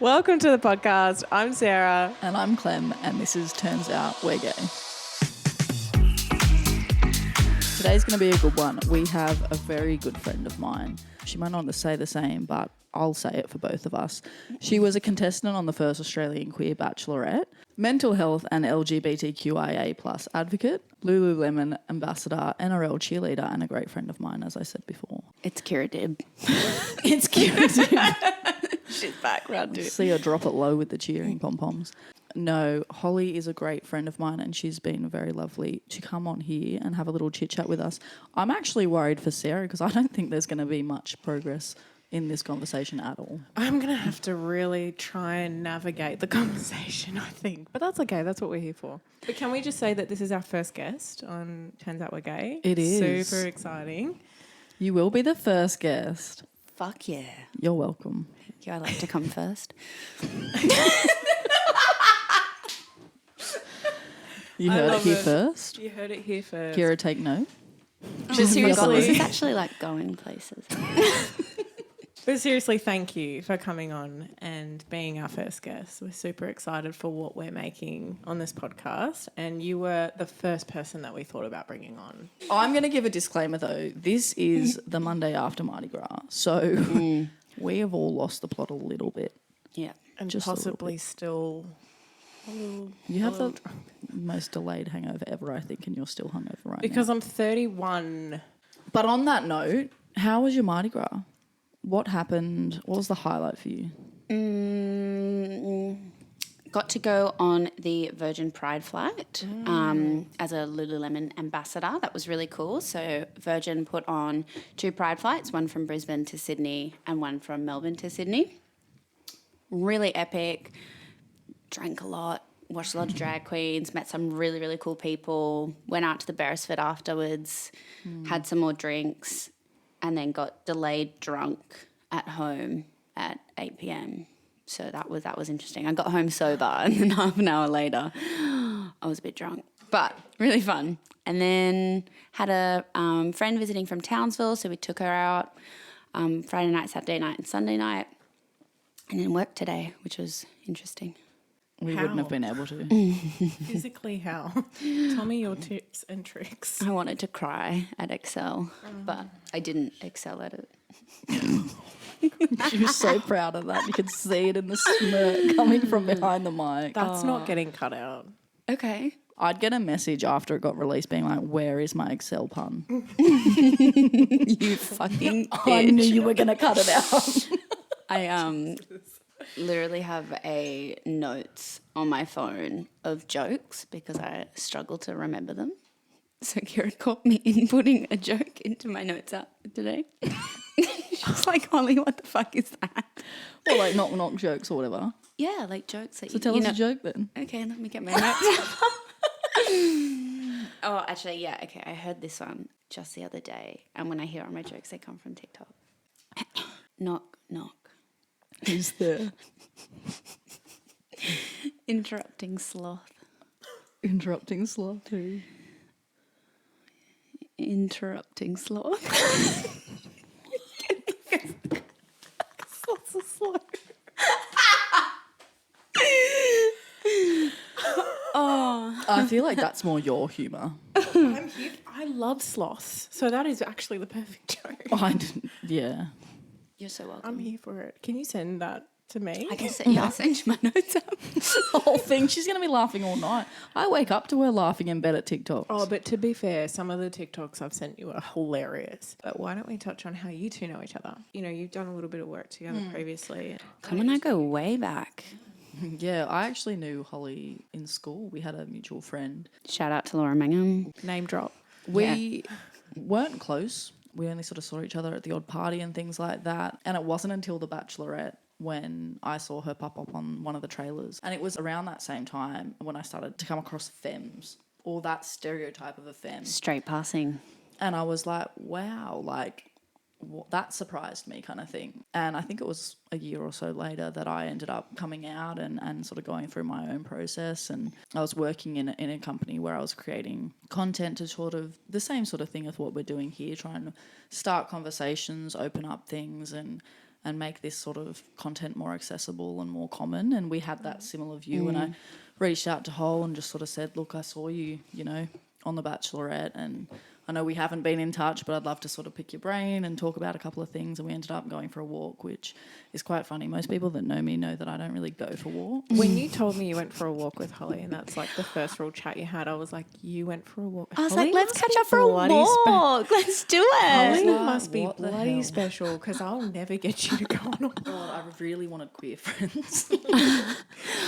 Welcome to the podcast. I'm Sarah. And I'm Clem, and this is Turns Out We're Gay. Today's going to be a good one. We have a very good friend of mine. She might not say the same, but I'll say it for both of us. She was a contestant on the first Australian Queer Bachelorette, mental health and LGBTQIA plus advocate, Lululemon ambassador, NRL cheerleader, and a great friend of mine, as I said before. It's Kira Dib. It's Kira. She's back round too. See her drop it low with the cheering pom-poms. No, Holly is a great friend of mine and she's been very lovely to come on here and have a little chit-chat with us. I'm actually worried for Sarah because I don't think there's going to be much progress in this conversation at all. I'm going to have to really try and navigate the conversation, I think. But that's okay. That's what we're here for. But can we just say that this is our first guest on Turns Out We're Gay? It is. Super exciting. You will be the first guest. Fuck yeah. You're welcome. Thank you. I like to come first. You heard it here first. You heard it here first. Kira, take note. Seriously. This is actually like going places. But seriously, thank you for coming on and being our first guest. We're super excited for what we're making on this podcast. And you were the first person that we thought about bringing on. I'm going to give a disclaimer though. This is the Monday after Mardi Gras. So we have all lost the plot a little bit. Yeah. And Just possibly still... You have the most delayed hangover ever, I think, and you're still hungover right now. Because I'm 31. But on that note, how was your Mardi Gras? What happened? What was the highlight for you? Got to go on the Virgin Pride flight as a Lululemon ambassador. That was really cool. So Virgin put on 2 Pride flights, one from Brisbane to Sydney and one from Melbourne to Sydney. Really epic. Drank a lot, watched a lot of drag queens, met some really, really cool people, went out to the Beresford afterwards, had some more drinks, and then got delayed drunk at home at 8 p.m. So that was interesting. I got home sober, and then half an hour later, I was a bit drunk, but really fun. And then had a friend visiting from Townsville, so we took her out Friday night, Saturday night, and Sunday night, and then worked today, which was interesting. We wouldn't have been able to. Physically how? Tell me your tips and tricks. I wanted to cry at Excel, but I didn't excel at it. She was so proud of that. You could see it in the smirk coming from behind the mic. That's not getting cut out. Okay. I'd get a message after it got released being like, where is my Excel pun? You fucking bitch. I knew you were going to cut it out. I literally have a notes on my phone of jokes because I struggle to remember them. So Kira caught me in putting a joke into my notes app today. She's like, Holly, what the fuck is that? Or like knock jokes or whatever. Yeah, like jokes that So tell us a joke then. Okay, let me get my notes. Oh, actually, yeah, okay. I heard this one just the other day. And when I hear all my jokes, they come from TikTok. Knock, knock. Who's there? Interrupting sloth. Interrupting sloth too. Interrupting sloth. Sloths are slow. I feel like that's more your humour. I love sloths. So that is actually the perfect joke. Yeah. You're so welcome. I'm here for it. Can you send that to me? I can send, I'll send you my notes up. The whole thing. She's going to be laughing all night. I wake up to her laughing in bed at TikToks. Oh, but to be fair, some of the TikToks I've sent you are hilarious. But why don't we touch on how you two know each other? You know, you've done a little bit of work together previously. Clem and I go way back. Yeah, I actually knew Holly in school. We had a mutual friend. Shout out to Laura Mangum. Name drop. We weren't close. We only sort of saw each other at the odd party and things like that. And it wasn't until the Bachelorette when I saw her pop up on one of the trailers. And it was around that same time when I started to come across femmes, or that stereotype of a femme. Straight passing. And I was like, wow, like that surprised me kind of thing. And I think it was a year or so later that I ended up coming out and sort of going through my own process. And I was working in a company where I was creating content to sort of the same sort of thing as what we're doing here, trying to start conversations, open up things and and make this sort of content more accessible and more common. And we had that similar view, and I reached out to Hol and just sort of said, look, I saw you, on The Bachelorette, and I know we haven't been in touch, but I'd love to sort of pick your brain and talk about a couple of things. And we ended up going for a walk, which is quite funny. Most people that know me know that I don't really go for walks. When you told me you went for a walk with Holly, and that's like the first real chat you had, I was like, you went for a walk. I was Holly like, let's must catch be up for a bloody walk. Let's do it. Holly Like, must be what the bloody hell? special because I'll never get you to go on a walk. God, I really wanted queer friends.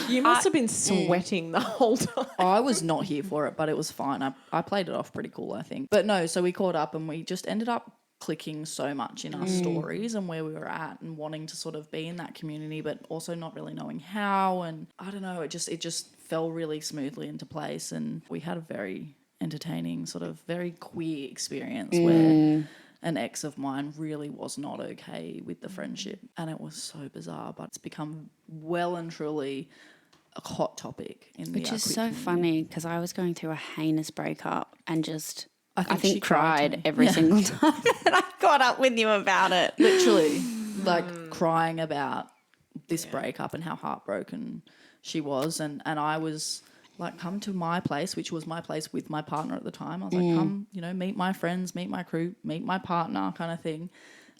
You must have been sweating the whole time. I was not here for it, but it was fine. I played it off pretty cool, I think. But no, so we caught up and we just ended up clicking so much in our stories and where we were at and wanting to sort of be in that community, but also not really knowing how. And I don't know, it just fell really smoothly into place. And we had a very entertaining, sort of very queer experience where an ex of mine really was not okay with the friendship. And it was so bizarre, but it's become well and truly a hot topic in the Which is queer so community. funny because I was going through a heinous breakup and just, I think think she cried to cried me. every single time that I caught up with you about it. Literally, like crying about this breakup and how heartbroken she was. And I was like, come to my place, which was my place with my partner at the time. I was like, come, meet my friends, meet my crew, meet my partner kind of thing.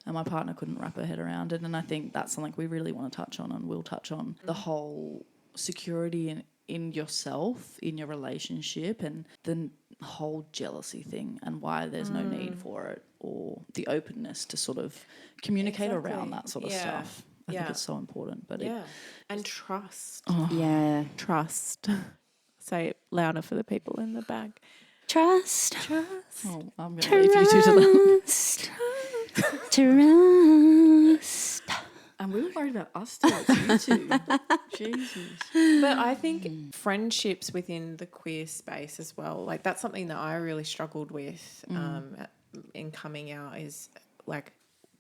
And my partner couldn't wrap her head around it. And I think that's something we really want to touch on and will touch on. The whole security in yourself, in your relationship, and the whole jealousy thing and why there's no need for it, or the openness to sort of communicate around that sort of stuff. I think it's so important. But And trust. Yeah. Trust. Say it louder for the people in the back. Trust. I'm going to leave you two to that. Trust. Trust. And we were worried about us too. It's you two. Jesus. But I think friendships within the queer space as well, like that's something that I really struggled with in coming out is like,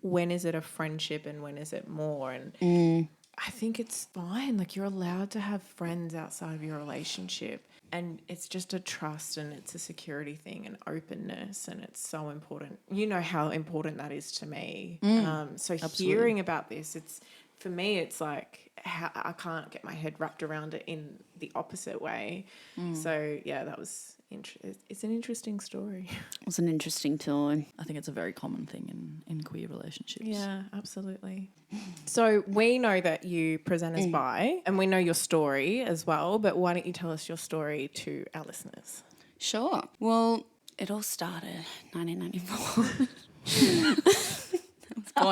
when is it a friendship and when is it more? And I think it's fine. Like you're allowed to have friends outside of your relationship. And it's just a trust and it's a security thing and openness, and it's so important. You know how important that is to me. So absolutely. hearing about this, for me, it's like I can't get my head wrapped around it in the opposite way. So yeah, that was it's an interesting story. It was an interesting time. I think it's a very common thing in queer relationships. Yeah, absolutely. So we know that you present as bi, and we know your story as well, but why don't you tell us your story to our listeners? Sure. Well, it all started 1994.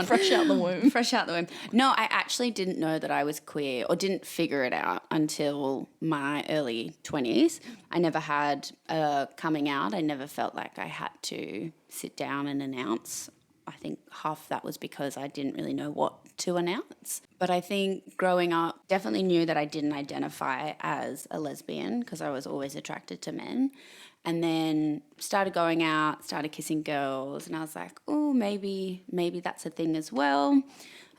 Fresh out the womb. Fresh out the womb. No, I actually didn't know that I was queer or didn't figure it out until my early 20s. I never had a coming out. I never felt like I had to sit down and announce. I think half that was because I didn't really know what to announce. But I think growing up, definitely knew that I didn't identify as a lesbian because I was always attracted to men. And then started going out, started kissing girls, and I was like, oh, maybe that's a thing as well.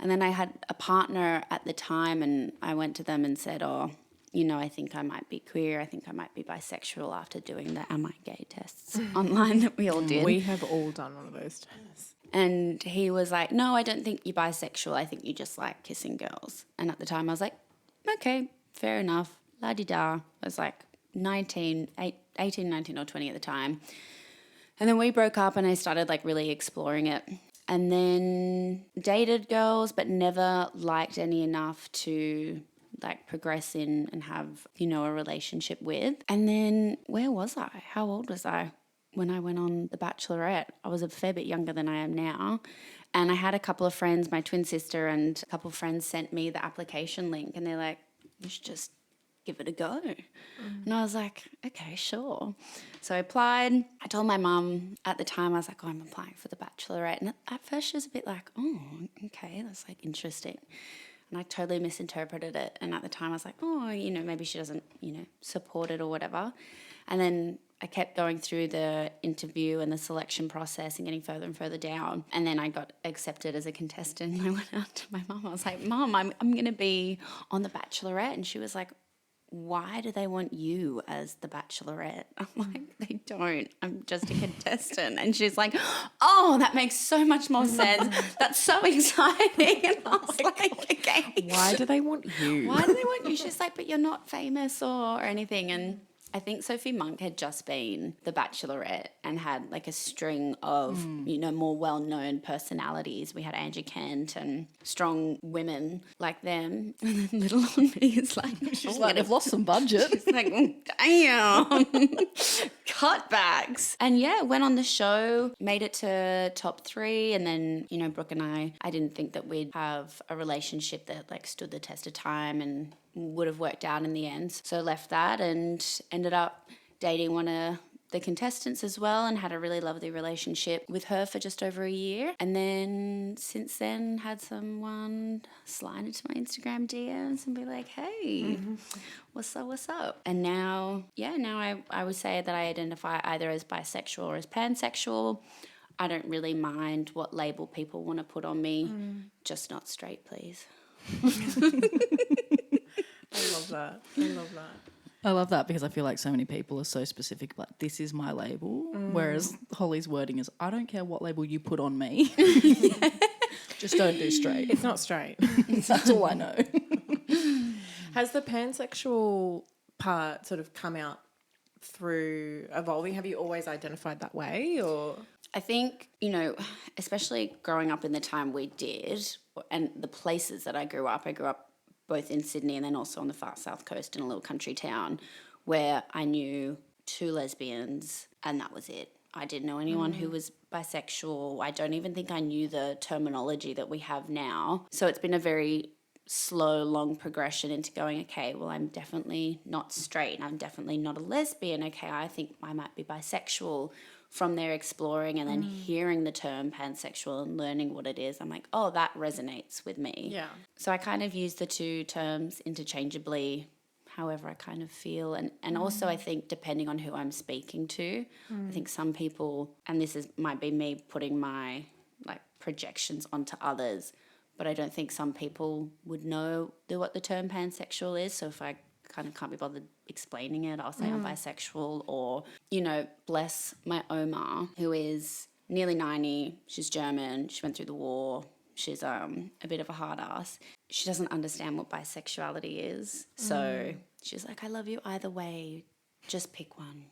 And then I had a partner at the time, and I went to them and said, oh, I think I might be queer. I think I might be bisexual after doing the Am I Gay tests online that we all did. We have all done one of those tests. And he was like, no, I don't think you're bisexual. I think you just like kissing girls. And at the time I was like, okay, fair enough. La-di-da. I was like 18, 19 or 20 at the time. And then we broke up and I started like really exploring it. And then dated girls but never liked any enough to like progress in and have, a relationship with. And then where was I? How old was I? When I went on The Bachelorette, I was a fair bit younger than I am now. And I had a couple of friends, my twin sister and a couple of friends sent me the application link and they're like, you should just give it a go. And I was like, okay, sure. So I applied. I told my mum at the time, I was like, I'm applying for The Bachelorette. And at first she was a bit like, oh, okay, that's like interesting. And I totally misinterpreted it. And at the time I was like, oh, maybe she doesn't, support it or whatever. And then I kept going through the interview and the selection process and getting further and further down. And then I got accepted as a contestant. And I went out to my mum. I was like, Mum, I'm going to be on The Bachelorette. And she was like, why do they want you as the Bachelorette? I'm like, they don't. I'm just a contestant. And she's like, oh, that makes so much more sense. That's so exciting. And I was like, okay. Why do they want you? Why do they want you? She's like, but you're not famous or anything. And I think Sophie Monk had just been the Bachelorette and had like a string of, more well-known personalities. We had Angie Kent and strong women like them. And then little on me is like... She's like, they've lost some budget. She's like, damn. Cutbacks. And yeah, went on the show, made it to top 3. And then, Brooke and I didn't think that we'd have a relationship that like stood the test of time and would have worked out in the end. So left that and ended up dating one of the contestants as well and had a really lovely relationship with her for just over a year. And then since then had someone slide into my Instagram DMs and be like, hey, what's up? And now I would say that I identify either as bisexual or as pansexual. I don't really mind what label people want to put on me, just not straight, please. I love that. I love that because I feel like so many people are so specific, like, this is my label, whereas Holly's wording is, I don't care what label you put on me. Just don't do straight. It's not straight. That's all I know. Has the pansexual part sort of come out through evolving? Have you always identified that way, or...? I think, especially growing up in the time we did and the places that I grew up both in Sydney and then also on the far south coast in a little country town where I knew 2 lesbians and that was it. I didn't know anyone who was bisexual. I don't even think I knew the terminology that we have now. So it's been a very slow, long progression into going, okay, well, I'm definitely not straight. I'm definitely not a lesbian. Okay, I think I might be bisexual. From there exploring and then hearing the term pansexual and learning what it is, I'm like, oh, that resonates with me. Yeah. So I kind of use the 2 terms interchangeably, however I kind of feel. And also I think depending on who I'm speaking to, I think some people, and might be me putting my like projections onto others, but I don't think some people would know what the term pansexual is. So if I kind of can't be bothered explaining it, I'll say I'm bisexual, or, bless my Oma, who is nearly 90. She's German. She went through the war. She's a bit of a hard ass. She doesn't understand what bisexuality is. So she's like, I love you either way. Just pick one.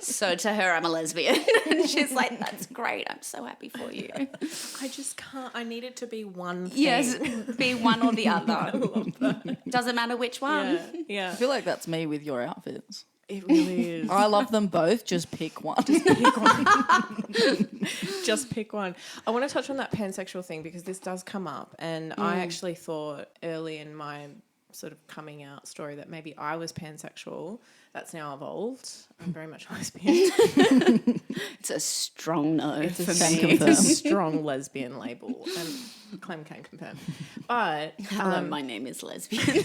So to her, I'm a lesbian. And she's like, that's great. I'm so happy for you. I just can't. I need it to be one thing. Yes, be one or the other. I love that. Doesn't matter which one. Yeah. I feel like that's me with your outfits. It really is. I love them both. Just pick one. Just pick one. I want to touch on that pansexual thing because this does come up. And I actually thought early in my sort of coming out story that maybe I was pansexual. That's now evolved. I'm very much lesbian. It's a strong no for me. It's a strong lesbian label. And Clem can confirm. But hello, my name is lesbian.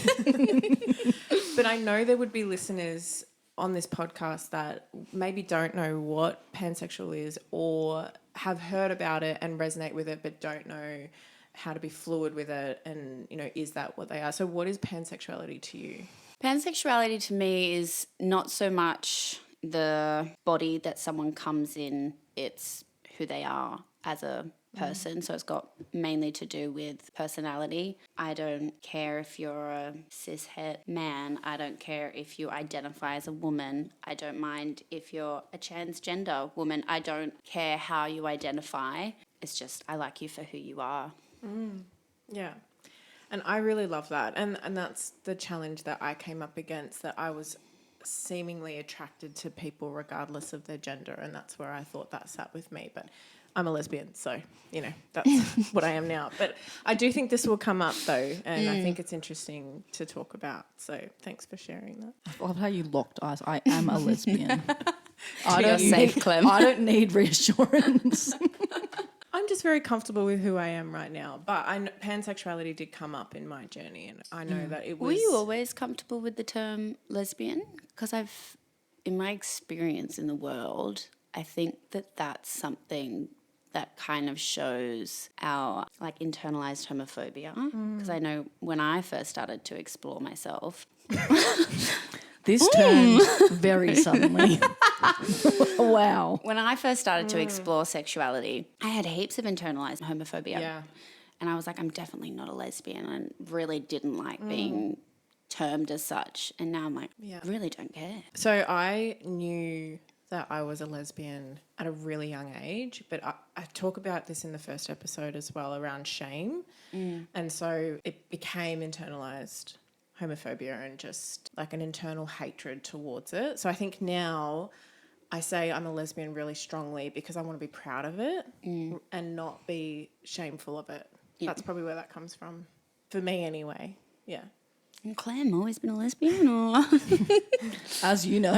but I know there would be listeners on this podcast that maybe don't know what pansexual is or have heard about it and resonate with it but don't know how to be fluid with it and, is that what they are? So what is pansexuality to you? Pansexuality to me is not so much the body that someone comes in, it's who they are as a person. So it's got mainly to do with personality. I don't care if you're a cishet man. I don't care if you identify as a woman. I don't mind if you're a transgender woman. I don't care how you identify. It's just I like you for who you are. Yeah. And I really love that. And that's the challenge that I came up against, that I was seemingly attracted to people regardless of their gender. And that's where I thought that sat with me. But I'm a lesbian, so, that's what I am now. But I do think this will come up, though, and I think it's interesting to talk about. So thanks for sharing that. I love how you locked eyes. I am a lesbian. You're safe, Clem. I don't need reassurance. I'm just very comfortable with who I am right now. But pansexuality did come up in my journey, and I know that it was... Were you always comfortable with the term lesbian? Because in my experience in the world, I think that that's something that kind of shows our like internalized homophobia. Because I know when I first started to explore myself, This turned very suddenly. Wow. when I first started to explore sexuality, I had heaps of internalized homophobia. Yeah. And I was like, I'm definitely not a lesbian, and really didn't like being termed as such. And now I'm like, really don't care. So I knew that I was a lesbian at a really young age, but I talk about this in the first episode as well around shame. And so it became internalized homophobia and just like an internal hatred towards it. So I think now I say I'm a lesbian really strongly because I want to be proud of it and not be shameful of it. Yeah. That's probably where that comes from. For me anyway. Yeah. And Clem, always been a lesbian or? As you know,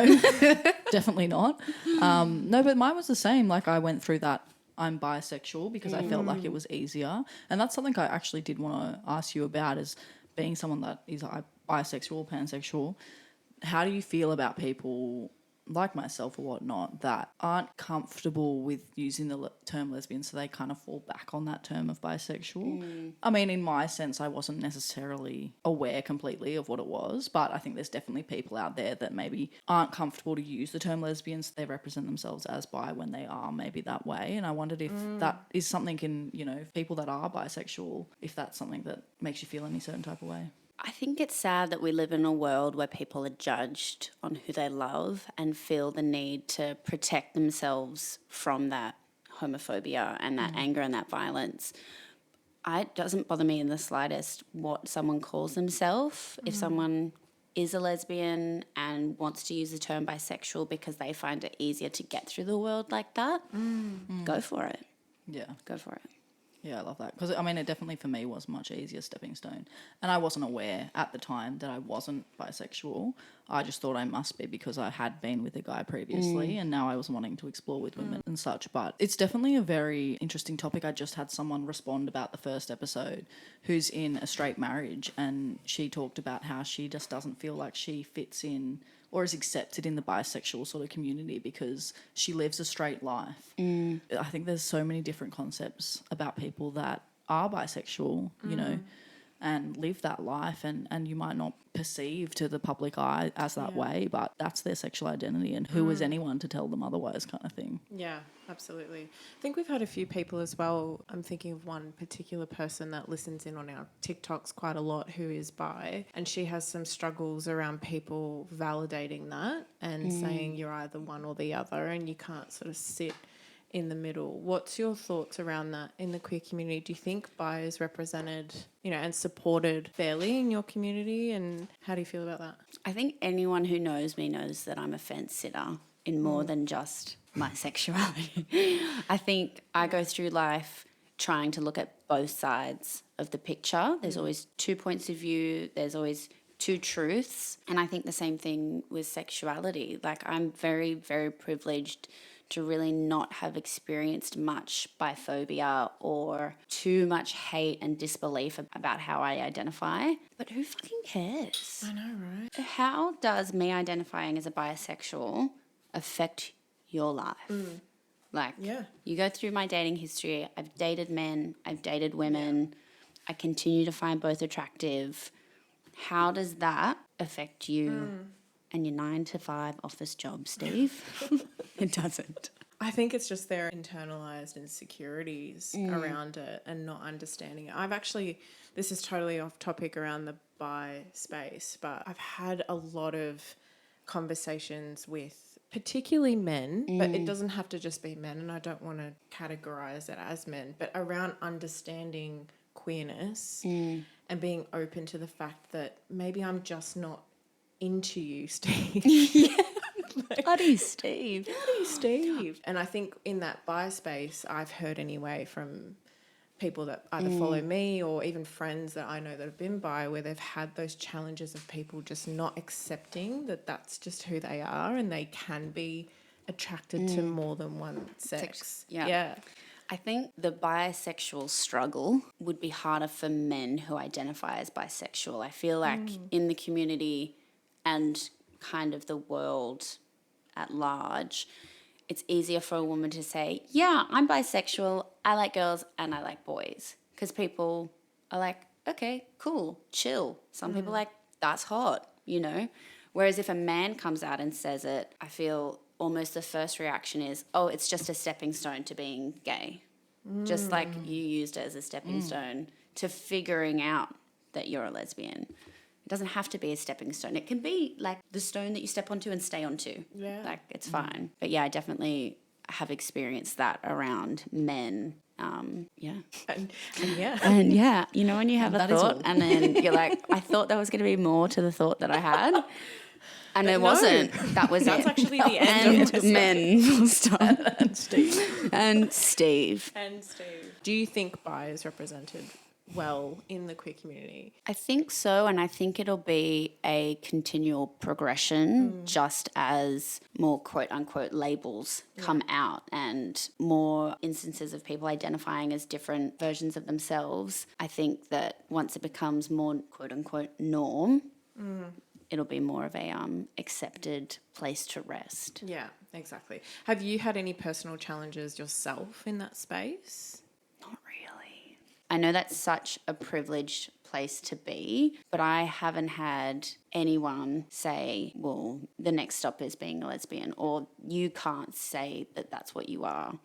definitely not. No, but mine was the same. Like I went through that I'm bisexual because I felt like it was easier. And that's something I actually did want to ask you about is being someone that is bisexual, pansexual. How do you feel about people like myself or whatnot that aren't comfortable with using the term lesbian, so they kind of fall back on that term of bisexual? I mean, in my sense, I wasn't necessarily aware completely of what it was, but I think there's definitely people out there that maybe aren't comfortable to use the term lesbian, so they represent themselves as bi when they are maybe that way. And I wondered if that is something in, you know, people that are bisexual, if that's something that makes you feel any certain type of way. I think it's sad that we live in a world where people are judged on who they love and feel the need to protect themselves from that homophobia and that anger and that violence. It doesn't bother me in the slightest what someone calls themselves. If someone is a lesbian and wants to use the term bisexual because they find it easier to get through the world like that, go for it. Yeah. Go for it. Yeah, I love that. Because, I mean, it definitely for me was a much easier stepping stone. And I wasn't aware at the time that I wasn't bisexual. I just thought I must be because I had been with a guy previously and now I was wanting to explore with women and such. But it's definitely a very interesting topic. I just had someone respond about the first episode who's in a straight marriage, and she talked about how she just doesn't feel like she fits in or is accepted in the bisexual sort of community because she lives a straight life. I think there's so many different concepts about people that are bisexual, you know, and live that life, and you might not perceive to the public eye as that way, but that's their sexual identity, and who is anyone to tell them otherwise, kind of thing. Yeah, absolutely. I think we've had a few people as well. I'm thinking of one particular person that listens in on our TikToks quite a lot who is bi, and she has some struggles around people validating that and saying you're either one or the other and you can't sort of sit in the middle. What's your thoughts around that in the queer community? Do you think bi is represented, you know, and supported fairly in your community, and how do you feel about that? I think anyone who knows me knows that I'm a fence sitter in more than just my sexuality. I think I go through life trying to look at both sides of the picture. There's always two points of view. There's always two truths. And I think the same thing with sexuality. Like, I'm very, very privileged to really not have experienced much biphobia or too much hate and disbelief about how I identify. But who fucking cares? I know, right? How does me identifying as a bisexual affect your life? Like, you go through my dating history. I've dated men. I've dated women. I continue to find both attractive. How does that affect you and your 9-to-5 office job, Steve? It doesn't. I think it's just their internalized insecurities around it and not understanding it. I've actually, this is totally off topic around the bi space, but I've had a lot of conversations with particularly men, but it doesn't have to just be men, and I don't want to categorize it as men, but around understanding queerness and being open to the fact that maybe I'm just not into you, Steve. Bloody Steve. Bloody Steve. And I think in that bi space, I've heard anyway from people that either follow me or even friends that I know that have been bi, where they've had those challenges of people just not accepting that that's just who they are and they can be attracted to more than one sex. Yeah. I think the bisexual struggle would be harder for men who identify as bisexual. I feel like in the community and kind of the world at large, it's easier for a woman to say, yeah, I'm bisexual, I like girls and I like boys. Because people are like, okay, cool, chill. Some people are like, that's hot, you know? Whereas if a man comes out and says it, I feel almost the first reaction is, oh, it's just a stepping stone to being gay. Just like you used it as a stepping stone to figuring out that you're a lesbian. It doesn't have to be a stepping stone. It can be like the stone that you step onto and stay onto. Yeah. Like, it's fine. But yeah, I definitely have experienced that around men. Yeah. And yeah. And yeah, you know, when you have a that is thought all. and then you're like, I thought there was going to be more to the thought that I had. And there wasn't. That was That's it. actually the end of And this. men, full stop. And Steve. And Steve. And Steve. Do you think bi is represented well in the queer community? I think so, and I think it'll be a continual progression just as more quote-unquote labels come out and more instances of people identifying as different versions of themselves. I think that once it becomes more quote-unquote norm, it'll be more of a accepted place to rest. Yeah, exactly. Have you had any personal challenges yourself in that space? Not really. I know that's such a privileged place to be, but I haven't had anyone say, well, the next stop is being a lesbian, or you can't say that that's what you are.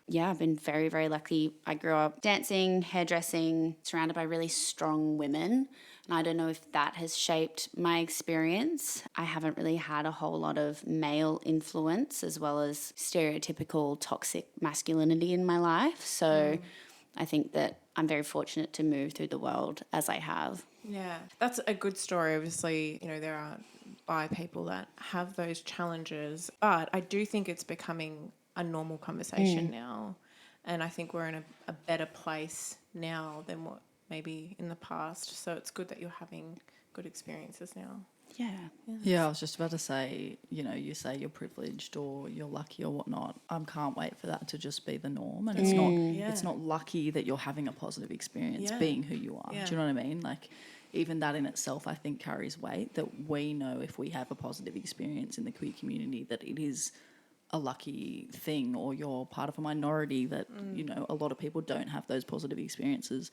Yeah, I've been very, very lucky. I grew up dancing, hairdressing, surrounded by really strong women. And I don't know if that has shaped my experience. I haven't really had a whole lot of male influence as well as stereotypical toxic masculinity in my life. So I think that I'm very fortunate to move through the world as I have. Yeah, that's a good story. Obviously, you know, there are bi people that have those challenges, but I do think it's becoming a normal conversation now. And I think we're in a better place now than what maybe in the past. So it's good that you're having good experiences now. Yeah, I was just about to say, you know, you say you're privileged or you're lucky or whatnot. I can't wait for that to just be the norm. And it's not lucky that you're having a positive experience being who you are. Yeah. Do you know what I mean? Like, even that in itself, I think, carries weight, that we know if we have a positive experience in the queer community that it is a lucky thing, or you're part of a minority that, you know, a lot of people don't have those positive experiences.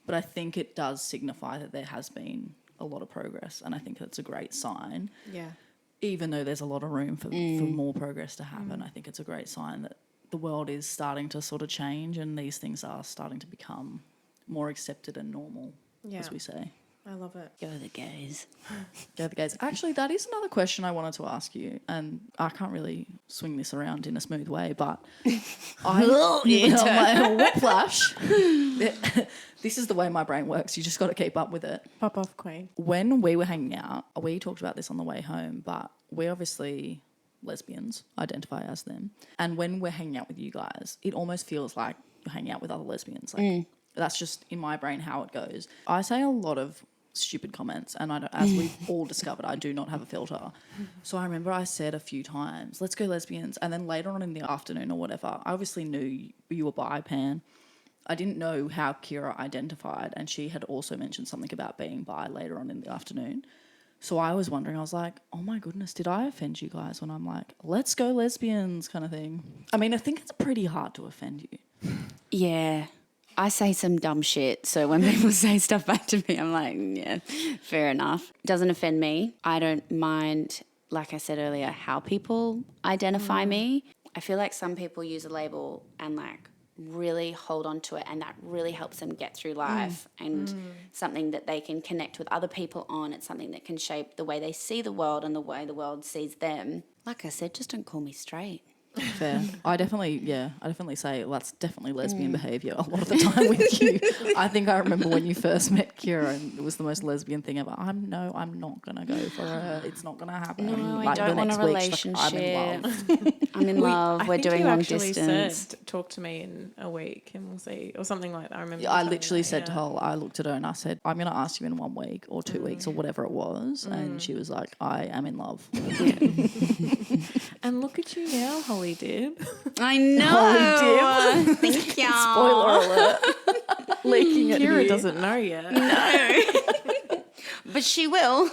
But I think it does signify that there has been a lot of progress, and I think that's a great sign. Yeah. Even though there's a lot of room for more progress to happen, I think it's a great sign that the world is starting to sort of change and these things are starting to become more accepted and normal, as we say. I love it. Go the gays. Go the gays. Actually, that is another question I wanted to ask you, and I can't really swing this around in a smooth way, but my whiplash. This is the way my brain works. You just got to keep up with it. Pop off, queen. When we were hanging out, we talked about this on the way home, but we obviously lesbians, identify as them. And when we're hanging out with you guys, it almost feels like you're hanging out with other lesbians. Like that's just in my brain how it goes. I say a lot of stupid comments, and I don't, as we've all discovered, I do not have a filter. So I remember I said a few times, let's go lesbians. And then later on in the afternoon or whatever, I obviously knew you were bi, Pan. I didn't know how Kira identified, and she had also mentioned something about being bi later on in the afternoon. So I was wondering, I was like, oh my goodness, did I offend you guys when I'm like, let's go lesbians kind of thing? I mean, I think it's pretty hard to offend you. Yeah. I say some dumb shit, so when people say stuff back to me, I'm like, yeah, fair enough. Doesn't offend me. I don't mind, like I said earlier, how people identify me. I feel like some people use a label and like really hold on to it, and that really helps them get through life and something that they can connect with other people on. It's something that can shape the way they see the world and the way the world sees them. Like I said, just don't call me straight. Fair. I definitely say that's definitely lesbian behaviour a lot of the time with you. I think I remember when you first met Kira and it was the most lesbian thing ever. I'm not going to go for her. It's not going to happen. No, like, I don't want a relationship. I'm in love. We're doing long distance. Said, talk to me in a week and we'll see, or something like that. I remember. I literally said to her, I looked at her and I said, I'm going to ask you in 1 week or 2 weeks or whatever it was. And she was like, I am in love. And look at you now, Holly Dib. I know. Holly Dib. Thank you. Spoiler alert. Leaking it Kira here. doesn't know yet. No. But she will.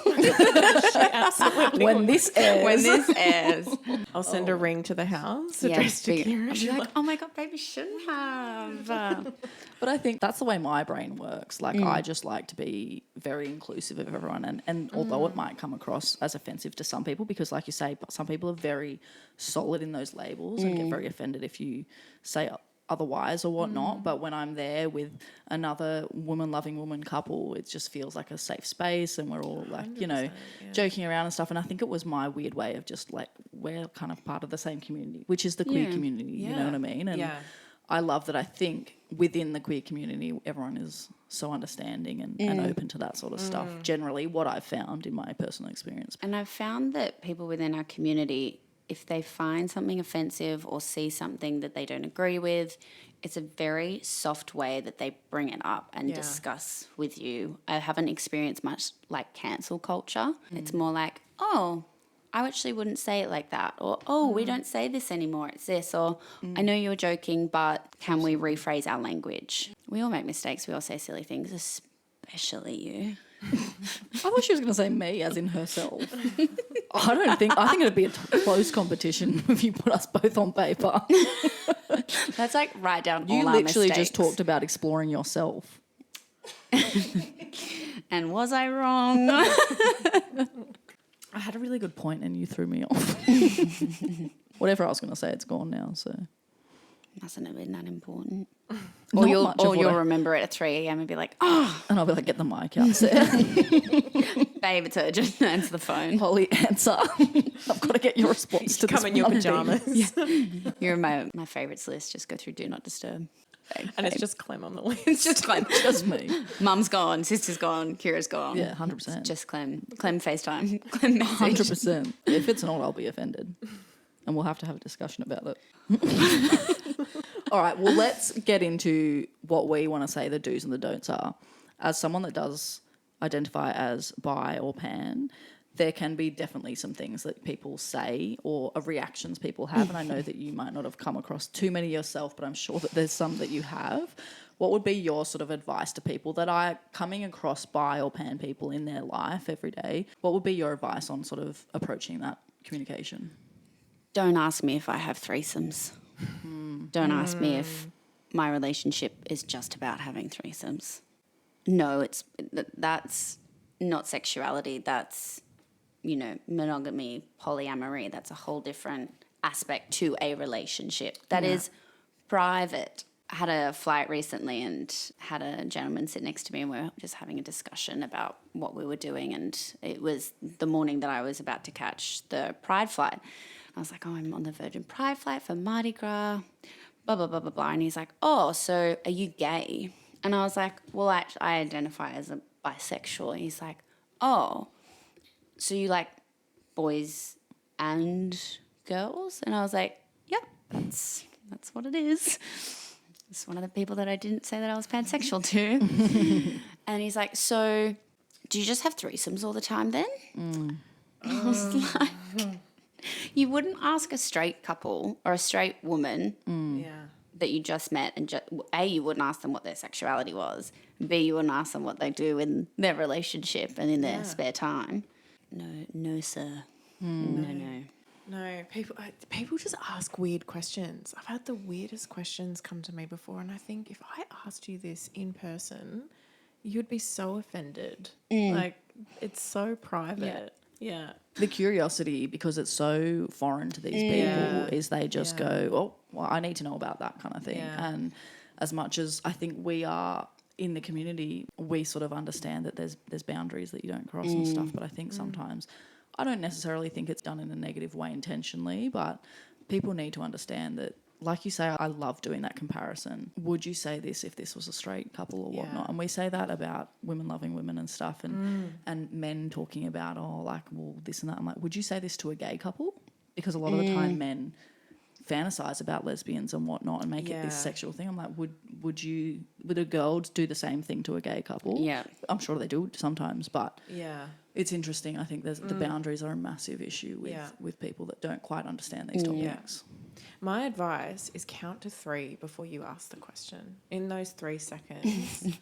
Absolutely. When this airs. When this airs. I'll send a ring to the house Yeah, addressed to big- Kira. I'll be like, oh my God, baby, shouldn't have. But I think that's the way my brain works. Like, I just like to be very inclusive of everyone. And although it might come across as offensive to some people, because like you say, some people are very solid in those labels and get very offended if you say otherwise or whatnot. But when I'm there with another woman-loving woman couple, it just feels like a safe space, and we're all like, you know, joking around and stuff. And I think it was my weird way of just like, we're kind of part of the same community, which is the queer community, you know what I mean? And I love that. I think within the queer community, everyone is so understanding and open to that sort of stuff. Generally, what I've found in my personal experience. And I've found that people within our community, if they find something offensive or see something that they don't agree with, it's a very soft way that they bring it up and discuss with you. I haven't experienced much like cancel culture. It's more like, oh, I actually wouldn't say it like that. Or, oh, we don't say this anymore. It's this. Or, I know you're joking, but can we rephrase our language? We all make mistakes. We all say silly things, especially you. I thought she was going to say me, as in herself. I think it'd be a close competition if you put us both on paper. That's like right down You all our literally mistakes. just talked about exploring yourself. And was I wrong? I had a really good point and you threw me off. Whatever I was going to say, it's gone now. So Mustn't have been that important. Not Or you'll, much of or what you'll I- remember it at 3 a.m. and be like, oh, and I'll be like, get the mic out, Sarah. babe, it's urgent. Answer the phone. Holly, answer. I've got to get your response to Come this in your one thing. pajamas. You're in my favourites list. Just go through Do Not Disturb. Babe, And it's babe. just Clem on the list. It's just Clem. Just me. Mum's gone. Sister's gone. Kira's gone. Yeah, 100%. Just Clem. Clem FaceTime. Clem message. 100%. If it's not, I'll be offended. And we'll have to have a discussion about it. All right, well, let's get into what we want to say the do's and the don'ts are. As someone that does identify as bi or pan, there can be definitely some things that people say or reactions people have. And I know that you might not have come across too many yourself, but I'm sure that there's some that you have. What would be your sort of advice to people that are coming across bi or pan people in their life every day? What would be your advice on sort of approaching that communication? Don't ask me if I have threesomes. Don't ask me if my relationship is just about having threesomes. No, that's not sexuality. That's, monogamy, polyamory. That's a whole different aspect to a relationship. That is private. I had a flight recently and had a gentleman sit next to me and we were just having a discussion about what we were doing, and it was the morning that I was about to catch the Pride flight. I was like, oh, I'm on the Virgin Pride flight for Mardi Gras, blah, blah, blah, blah, blah. And he's like, oh, so are you gay? And I was like, well, I identify as a bisexual. And he's like, oh, so you like boys and girls? And I was like, yep, that's what it is. It's one of the people that I didn't say that I was pansexual to. And he's like, so do you just have threesomes all the time then? I was like, you wouldn't ask a straight couple or a straight woman that you just met and A, you wouldn't ask them what their sexuality was. B, you wouldn't ask them what they do in their relationship and in their spare time. No, sir. No. No, people just ask weird questions. I've had the weirdest questions come to me before, and I think if I asked you this in person, you'd be so offended. Like, it's so private. Yeah. The curiosity, because it's so foreign to these people, is they just go, oh, well, I need to know about that kind of thing. Yeah. And as much as I think we are in the community, we sort of understand that there's boundaries that you don't cross and stuff. But I think sometimes, I don't necessarily think it's done in a negative way intentionally, but people need to understand that, like you say, I love doing that comparison. Would you say this if this was a straight couple or whatnot? And we say that about women loving women and stuff, and men talking about, oh, like, well, this and that. I'm like, would you say this to a gay couple? Because a lot of the time men fantasize about lesbians and whatnot and make it this sexual thing. I'm like, would a girl do the same thing to a gay couple? Yeah. I'm sure they do sometimes, but Yeah. it's interesting. I think the boundaries are a massive issue with people that don't quite understand these topics. My advice is count to 3 before you ask the question. In those 3 seconds,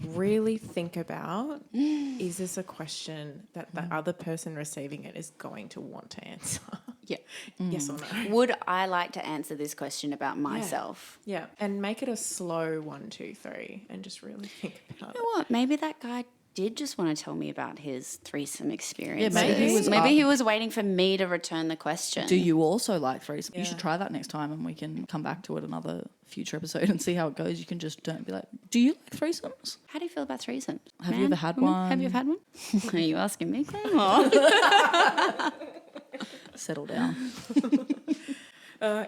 really think about, is this a question that the other person receiving it is going to want to answer? Yeah. Yes or no? Would I like to answer this question about myself? Yeah. And make it a slow 1, 2, 3 and just really think about You know what? Maybe that guy did just want to tell me about his threesome experience. Yeah, maybe he was waiting for me to return the question. Do you also like threesome? Yeah. You should try that next time, and we can come back to it another future episode and see how it goes. You can just don't be like, do you like threesomes? How do you feel about threesomes? Have you ever had one? Have you ever had one? Are you asking me, Clem? Or? Settle down.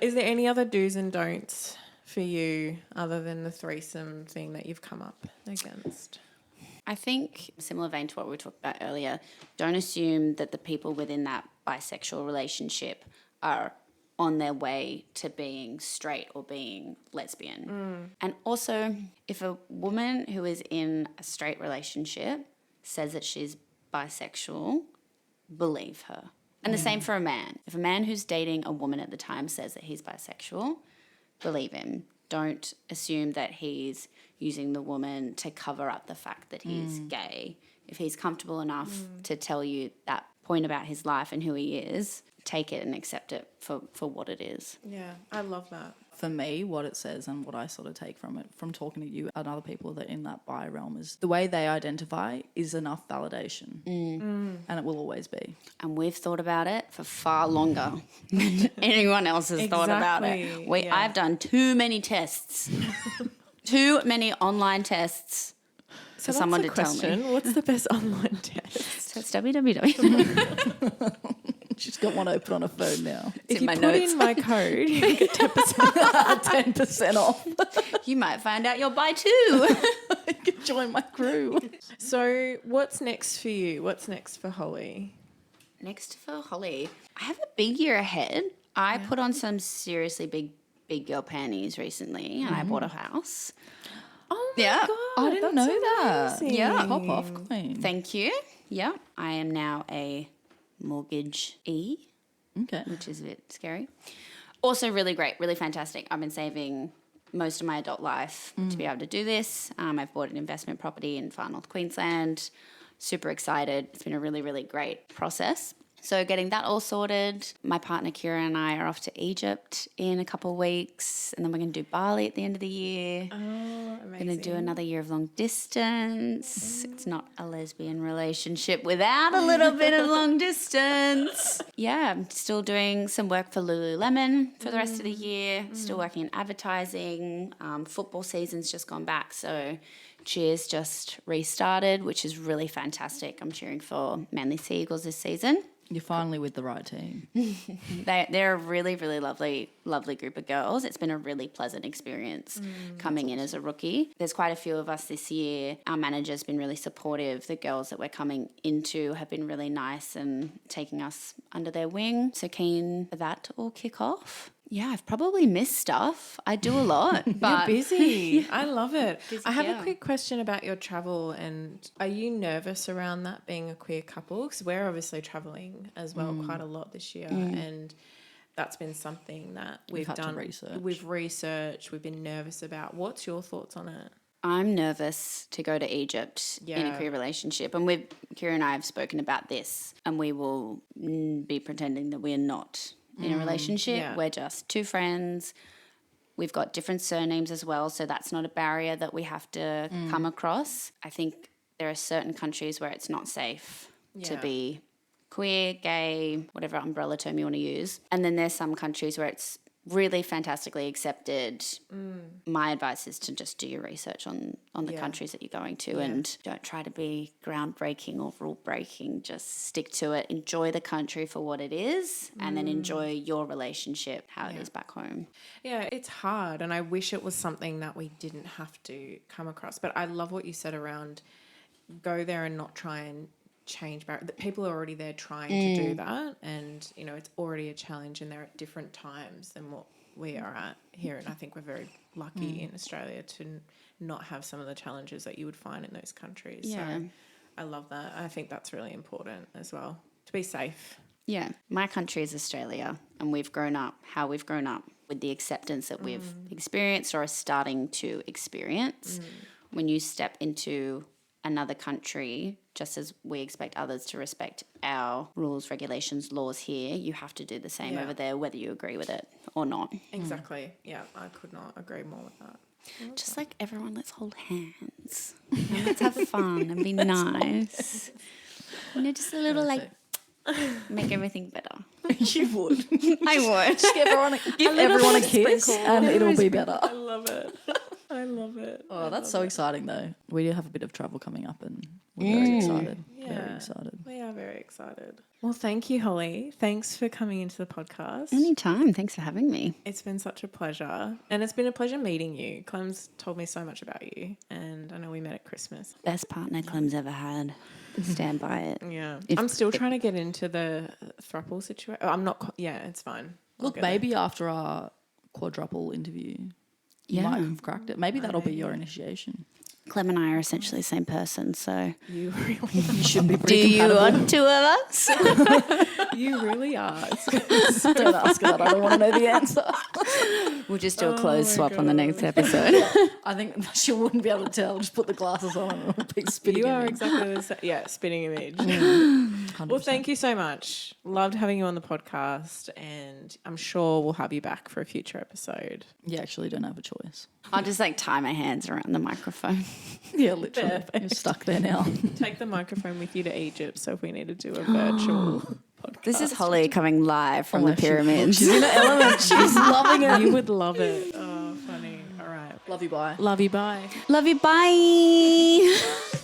Is there any other do's and don'ts for you other than the threesome thing that you've come up against? I think, similar vein to what we talked about earlier, don't assume that the people within that bisexual relationship are on their way to being straight or being lesbian. And also, if a woman who is in a straight relationship says that she's bisexual, believe her. And the same for a man. If a man who's dating a woman at the time says that he's bisexual, believe him. Don't assume that he's using the woman to cover up the fact that he's gay. If he's comfortable enough to tell you that point about his life and who he is, take it and accept it for what it is. Yeah, I love that. For me, what it says and what I sort of take from it, from talking to you and other people that are in that bi realm, is the way they identify is enough validation. And it will always be. And we've thought about it for far longer than anyone else has thought about it. Exactly, yeah. I've done too many tests, too many online tests for someone to tell me. What's the best online test? So it's www. She's got one open on her phone now. If in you my put notes. in my code, you get 10% off. You might find out you're bi too. You can join my crew. So what's next for you? What's next for Holly? Next for Holly, I have a big year ahead. I put on some seriously big girl panties recently, and I bought a house. Oh my Yeah. God. I didn't know that. amazing. Yeah. Pop off, queen. Thank you. Yeah, I am now a mortgagee, Okay. which is a bit scary. Also really great, really fantastic. I've been saving most of my adult life to be able to do this. I've bought an investment property in far north Queensland. Super excited. It's been a really, really great process. So getting that all sorted. My partner Kira and I are off to Egypt in a couple of weeks, and then we're going to do Bali at the end of the year. Oh, We're amazing. going to do another year of long distance. It's not a lesbian relationship without a little bit of long distance. Yeah, I'm still doing some work for Lululemon for the rest of the year. Still working in advertising. Football season's just gone back, so Cheers just restarted, which is really fantastic. I'm cheering for Manly Sea Eagles this season. You're finally with the right team. They're a really, really lovely group of girls. It's been a really pleasant experience coming in as a rookie. There's quite a few of us this year. Our manager's been really supportive. The girls that we're coming into have been really nice and taking us under their wing. So keen for that to all kick off. Yeah, I've probably missed stuff. I do a lot. But You're busy. I love it. Busy, I have yeah. a quick question about your travel, and are you nervous around that being a queer couple? Because we're obviously traveling as well quite a lot this year, and that's been something that we've had to done. research. We've researched. We've been nervous about. What's your thoughts on it? I'm nervous to go to Egypt in Yeah. a queer relationship. And Kira and I have spoken about this, and we will be pretending that we're not in a relationship. yeah. We're just two friends. We've got different surnames as well, so that's not a barrier that we have to come across. I think there are certain countries where it's not safe to Yeah. be queer, gay, whatever umbrella term you want to use. And then there's some countries where it's really fantastically accepted. My advice is to just do your research on the Yeah. countries that you're going to and don't try to be groundbreaking or rule breaking. Just stick to it. Enjoy the country for what it is and then enjoy your relationship, how it is back home. Yeah, it's hard, and I wish it was something that we didn't have to come across. But I love what you said around go there and not try and change that people are already there trying to do that, and it's already a challenge, and they're at different times than what we are at here. And I think we're very lucky in Australia to not have some of the challenges that you would find in those countries. Yeah. So I love that. I think that's really important as well, to be safe. Yeah, my country is Australia, and we've grown up how we've grown up with the acceptance that we've experienced or are starting to experience. When you step into another country, just as we expect others to respect our rules, regulations, laws here, you have to do the same over there, whether you agree with it or not. Exactly. Yeah, I could not agree more with that. Just like everyone, let's hold hands. And let's have fun and be nice. You know, just a little make everything better. You would. I would. Give everyone a kiss and it'll be better. I love it. I love it. Oh, that's so exciting though. We do have a bit of travel coming up and we're very excited. Yeah. Very excited. We are very excited. Well, thank you, Holly. Thanks for coming into the podcast. Anytime. Thanks for having me. It's been such a pleasure. And it's been a pleasure meeting you. Clem's told me so much about you. And I know we met at Christmas. Best partner Clem's ever had. Stand by it. Yeah. I'm still trying to get into the throuple situation. I'm not, it's fine. Look, maybe after our quadruple interview, you might have cracked it. Maybe that'll be your initiation. Clem and I are essentially the same person, so You really You should be do pretty you compatible. want two of us? You really are. Don't ask her that. I don't want to know the answer. We'll just do a clothes swap on the next episode. I think she wouldn't be able to tell. Just put the glasses on and it'll be spitting. You are image. exactly the same. Yeah, spitting image. 100%. Well, thank you so much. Loved having you on the podcast, and I'm sure we'll have you back for a future episode. You actually don't have a choice. I'll just tie my hands around the microphone. Yeah, literally. You're stuck there now. Take the microphone with you to Egypt, so if we need to do a virtual podcast. This is Holly coming live from the pyramids. She's in her element. She's loving it. You would love it. Oh, funny. All right. Love you, bye. Love you. Bye. Love you. Bye.